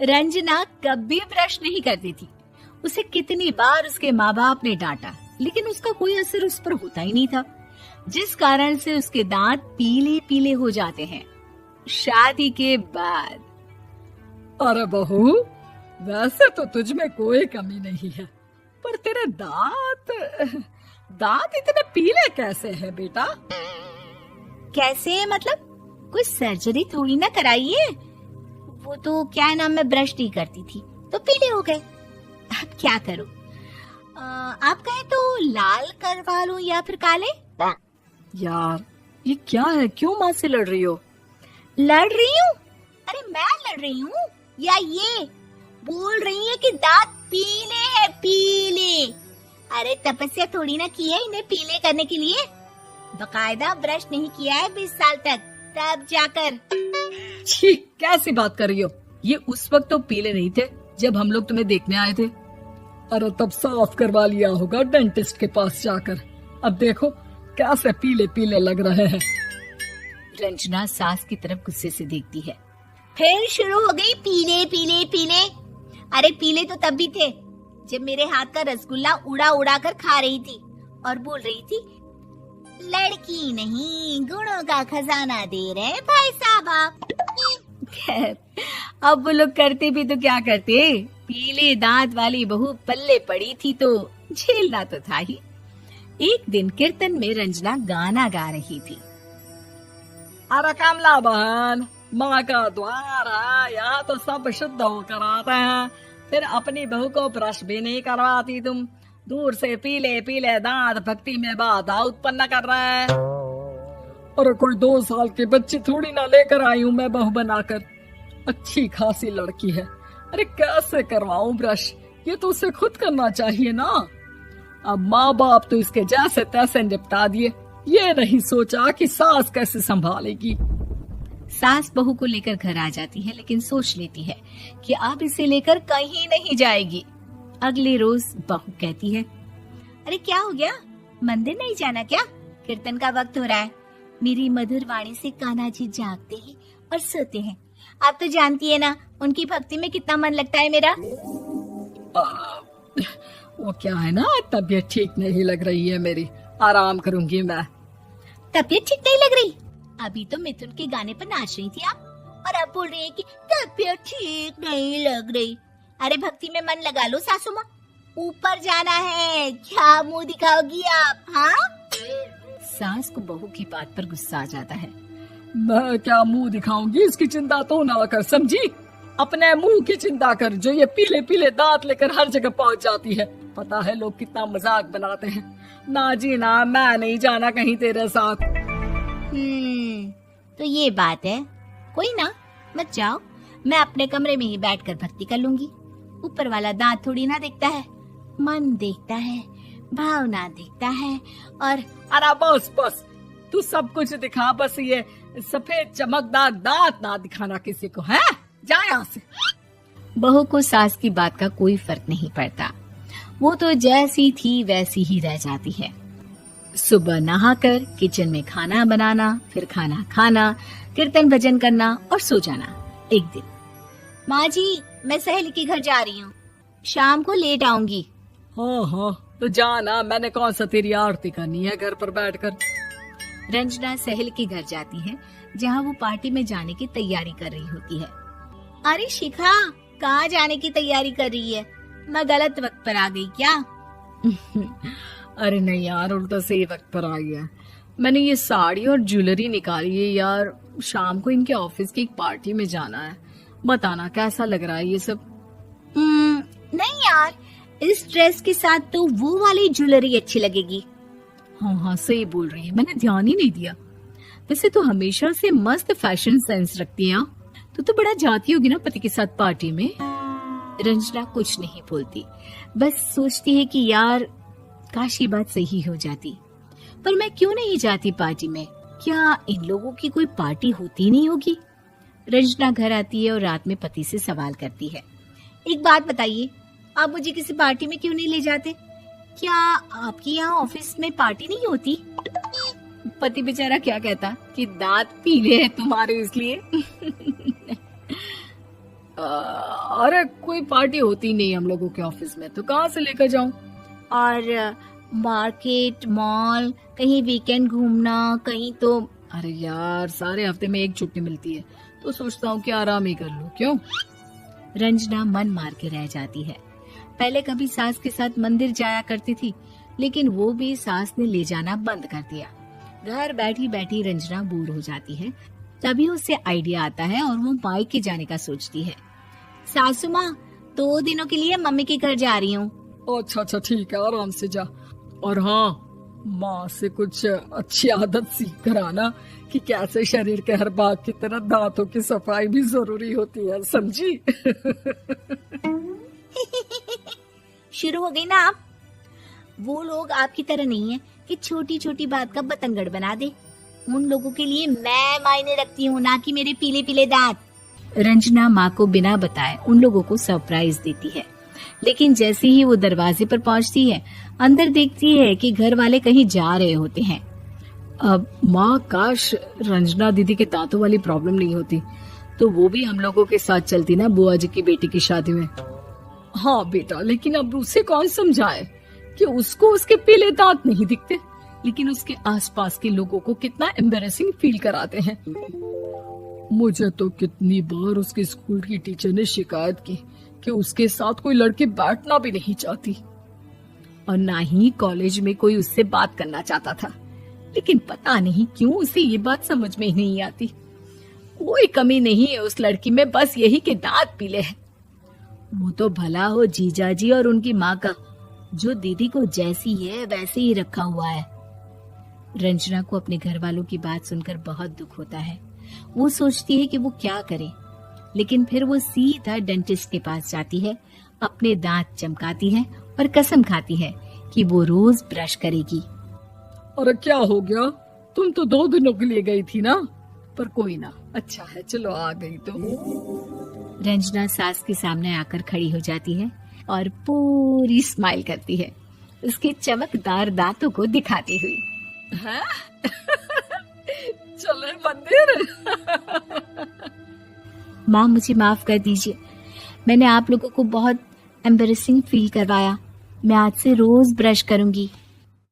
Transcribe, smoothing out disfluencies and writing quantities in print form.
रंजना कभी ब्रश नहीं करती थी। उसे कितनी बार उसके माँ बाप ने डांटा, लेकिन उसका कोई असर उस पर होता ही नहीं था, जिस कारण से उसके दांत पीले पीले हो जाते हैं। शादी के बाद अरे बहू, वैसे तो तुझ में कोई कमी नहीं है, पर तेरे दांत इतने पीले कैसे हैं बेटा? कैसे मतलब? कोई सर्जरी थोड़ी ना कराई है। वो तो क्या नाम, मैं ब्रश नहीं करती थी तो पीले हो गए। अब क्या करूं? आप कहें तो लाल करवा लूं या फिर काले? यार ये क्या है, क्यों माँ से लड़ रही हो? लड़ रही हूँ? अरे मैं लड़ रही हूँ या ये बोल रही है कि दांत पीले हैं, पीले। अरे तपस्या थोड़ी ना की है इन्हें पीले करने के लिए। बकायदा ब्रश नहीं किया है 20 साल तक, तब जाकर। छी, कैसी बात कर रही हो? ये उस वक्त तो पीले नहीं थे जब हम लोग तुम्हें देखने आए थे। अरे तब साफ करवा लिया होगा डेंटिस्ट के पास जाकर। अब देखो कैसे पीले पीले लग रहे हैं। रंजना सास की तरफ गुस्से से देखती है। फिर शुरू हो गई पीले पीले पीले। अरे पीले तो तब भी थे जब मेरे हाथ का रसगुल्ला उड़ा उड़ा कर खा रही थी और बोल रही थी, लड़की नहीं गुणों का खजाना दे रहे भाई साहब आप। खैर, अब वो लोग करते भी तो क्या करते, पीले दांत वाली बहू पल्ले पड़ी थी तो झेलना तो था ही। एक दिन कीर्तन में रंजना गाना गा रही थी। अरे कमला बहन, माँ का द्वार है, यहाँ तो सब शुद्ध होकर आते हैं, फिर अपनी बहू को ब्रश भी नहीं करवाती तुम। दूर से पीले पीले दांत भक्ति में बाधा उत्पन्न कर रहे हैं। अरे कोई 2 साल के बच्चे थोड़ी ना लेकर आई हूँ मैं बहू बनाकर। अच्छी खासी लड़की है, अरे कैसे करवाऊं ब्रश? ये तो उसे खुद करना चाहिए ना। अब माँ बाप तो इसके जैसे तैसे निपटा दिए, ये नहीं सोचा कि सास कैसे संभालेगी। सास बहू को लेकर घर आ जाती है, लेकिन सोच लेती है कि अब इसे लेकर कहीं नहीं जाएगी। अगले रोज बहू कहती है, अरे क्या हो गया, मंदिर नहीं जाना क्या? कीर्तन का वक्त हो रहा है। मेरी मधुर वाणी से कान्हा जी जागते हैं और सोते हैं। आप तो जानती है ना उनकी भक्ति में कितना मन लगता है मेरा। वो क्या है ना, तबीयत ठीक नहीं लग रही है मेरी, आराम करूंगी मैं। तबीयत ठीक नहीं लग रही? अभी तो मिथुन के गाने पर नाच रही थी आप, और अब बोल रही है कि तबीयत ठीक नहीं लग रही। अरे भक्ति में मन लगा लो सासू माँ, ऊपर जाना है, क्या मुंह दिखाओगी आप? हाँ? सास को बहू की बात पर गुस्सा आ जाता है। मैं क्या मुंह दिखाऊंगी, इसकी चिंता तो ना कर, समझी? अपने मुंह की चिंता कर, जो ये पीले पीले दांत लेकर हर जगह पहुंच जाती है। पता है लोग कितना मजाक बनाते हैं। ना जी ना, मैं नहीं जाना कहीं तेरे साथ। तो ये बात है। कोई ना, मत जाओ, मैं अपने कमरे में ही बैठकर भक्ति कर लूंगी। ऊपर वाला दांत थोड़ी ना देखता है, मन देखता है, भावना देखता है। और अरे बस बस, तू सब कुछ दिखा, बस ये सफेद चमकदार दांत ना दिखाना किसी को, है? जा यहाँ से। बहू को सास की बात का कोई फर्क नहीं पड़ता, वो तो जैसी थी वैसी ही रह जाती है। सुबह नहाकर किचन में खाना बनाना, फिर खाना खाना, कीर्तन भजन करना और सो जाना। एक दिन, माँ जी मैं सहेली के घर जा रही हूँ, शाम को लेट आऊंगी। हाँ हाँ तो जाना, मैंने कौन सा तेरी आरती करनी है घर पर बैठकर। रंजना सहेली के घर जाती है, जहाँ वो पार्टी में जाने की तैयारी कर रही होती है। अरे शिखा, कहाँ जाने की तैयारी कर रही है? मैं गलत वक्त पर आ गई क्या? अरे नहीं यार, उल्टा सही वक्त पर आ गया। मैंने ये साड़ी और ज्वेलरी निकाली है यार, शाम को इनके ऑफिस की एक पार्टी में जाना है। बताना कैसा लग रहा है ये सब? नहीं यार, इस ड्रेस के साथ तो वो वाली ज्वेलरी अच्छी लगेगी। हाँ हाँ सही बोल रही है, मैंने ध्यान ही नहीं दिया। वैसे तो हमेशा से मस्त फैशन सेंस रखती है। तो बड़ा जाती होगी ना पति के साथ पार्टी में। रंजना कुछ नहीं बोलती, बस सोचती है कि यार काश ये बात सही हो जाती, पर मैं क्यों नहीं जाती पार्टी में? क्या इन लोगों की कोई पार्टी होती नहीं होगी? रंजना घर आती है और रात में पति से सवाल करती है, एक बात बताइए, आप मुझे किसी पार्टी में क्यों नहीं ले जाते? क्या आपके यहाँ ऑफिस में पार्टी नहीं होती? पति बेचारा क्या कहता कि दांत पीले हैं तुम्हारे इसलिए। अरे कोई पार्टी होती नहीं हम लोगों के ऑफिस में, तो कहाँ से लेकर जाऊं? और मार्केट, मॉल, कहीं वीकेंड घूमना, कहीं तो। अरे यार, सारे हफ्ते में एक छुट्टी मिलती है, तो सोचता हूँ कि आराम ही कर लूं। क्यों? रंजना मन मार के रह जाती है। पहले कभी सास के साथ मंदिर जाया करती थी, लेकिन वो भी सास ने ले जाना बंद कर दिया। घर बैठी बैठी रंजना बोर हो जाती है। तभी उसे आइडिया आता है और वो मायके जाने का सोचती है। सासू माँ, 2 दिनों के लिए मम्मी के घर जा रही हूँ। अच्छा अच्छा, ठीक है, आराम से जा। और हाँ, माँ से कुछ अच्छी आदत सीख कर आना कि कैसे शरीर के हर भाग की तरह दांतों की सफाई भी जरूरी होती है, समझी? शुरू हो गई ना आप। वो लोग आपकी तरह नहीं है कि छोटी छोटी बात का बतंगड़ बना दे। उन लोगों के लिए मैं मायने रखती हूँ, ना कि मेरे पीले पीले दांत। रंजना माँ को बिना बताए उन लोगों को सरप्राइज देती है, लेकिन जैसे ही वो दरवाजे पर पहुंचती है, अंदर देखती है कि घर वाले कहीं जा रहे होते हैं। अब माँ, काश रंजना दीदी के दांतों वाली प्रॉब्लम नहीं होती, तो वो भी हम लोगों के साथ चलती ना बुआ जी की बेटी की शादी में। हाँ बेटा, लेकिन अब उसे कौन समझाए कि उसको उसके पीले दांत नहीं दिखते, लेकिन उसके आसपास के लोगों को कितना एम्बैरेसिंग फील कराते हैं। मुझे तो कितनी बार उसके स्कूल की टीचर ने शिकायत की कि उसके साथ कोई लड़की बैठना भी नहीं चाहती, और ना ही कॉलेज में कोई उससे बात करना चाहता था। लेकिन पता नहीं क्यों उसे ये बात समझ में ही नहीं आती। कोई कमी नहीं है उस लड़की में, बस यही कि दांत पीले हैं। वो तो भला हो जीजा जी और उनकी माँ का, जो दीदी को जैसी है वैसे ही रखा हुआ है। रंजना को अपने घर वालों की बात सुनकर बहुत दुख होता है। वो सोचती है कि वो क्या करे, लेकिन फिर वो सीधा डेंटिस्ट के पास जाती है, अपने दांत चमकाती है और कसम खाती है कि वो रोज ब्रश करेगी। अरे क्या हो गया? तुम तो 2 दिनों के लिए गई थी ना, पर कोई ना, अच्छा है, चलो आ गई तो। रंजना सास के सामने आकर खड़ी हो जाती है और पूरी स्माइल करती है, उसके चमकदार दांतों को दिखाती हुई। हैं? चले मंदिर। माँ, मुझे माफ कर दीजिए, मैंने आप लोगों को बहुत एम्बैरेसिंग फील करवाया। मैं आज से रोज ब्रश करूंगी।